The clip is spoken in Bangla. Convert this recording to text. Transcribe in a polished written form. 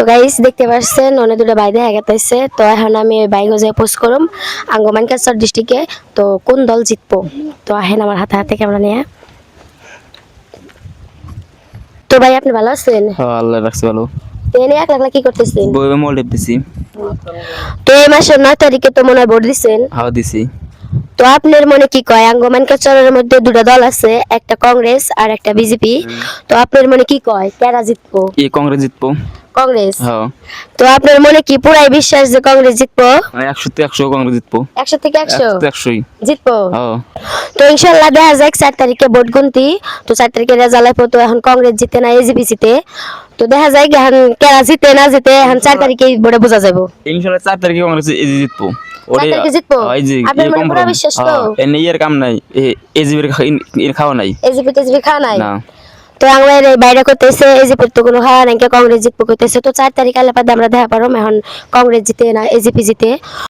তো গাইস দেখতে পাচ্ছেন অনেক দুটো ভাই দেখা গেছে। তো এখন আমি ওই বাইক যে পোস্ট করুম আঙ্গমানকাছর ডিস্ট্রিক্টে। তো কোন দল জিতবো, তো আহেন আমার হাতে হাতে ক্যামেরা নিয়ে। তো ভাই আপনি ভালো আছেন? হ্যাঁ, আল্লাহ রাখছে ভালো। এনে একলা একলা কি করতেছেন? বইবে মল টিপতেছি। তো এই মাসের 9 তারিখে তো মনে হয় ভোট দিচ্ছেন। হাওয়া দিছি। তো আপনার মনে কি কয় আঙ্গমানকাছরের মধ্যে দুটো দল আছে, একটা কংগ্রেস আর একটা বিজেপি। তো আপনার মনে কি কয় কারা জিতবো? এই কংগ্রেস জিতবো। কংগ্রেস। হ্যাঁ, তো আপনার মনে কি পুরাই বিশ্বাস যে কংগ্রেস জিতবো? 100-100 কংগ্রেস জিতবো। 100 থেকে 100 100-100 জিতবো। হ্যাঁ। তো ইনশাল্লাহ দেখা যাক 4 তারিখে ভোট গুনতি। তো 4 তারিখে রেজাল্ট আইবো। তো এখন কংগ্রেস জিতে না এজিপি জিতে, তো দেখা যায় এখন কেরা জিতে না জিতে এখন 4 তারিখে ভোটে বোঝা যাবো। ইনশাআল্লাহ 4 তারিখে কংগ্রেস জিতবো। 4 তারিখে জিতবো। এই যে আপনার মনে এরকম পুরো বিশ্বাস তো? এনে এর কাম নাই, এজিবির খাওয়া নাই এজিপি টেজিপি খাওয়া নাই। না। তো আমরা বাইরে করতেছে এজিপি তো কোনো খাওয়া নাই, কংগ্রেস জিতবো করতেছে। তো 4 তারিখ আলে পাতে আমরা দেখা পারো এখন কংগ্রেস জিতে না এজিপি জিতে।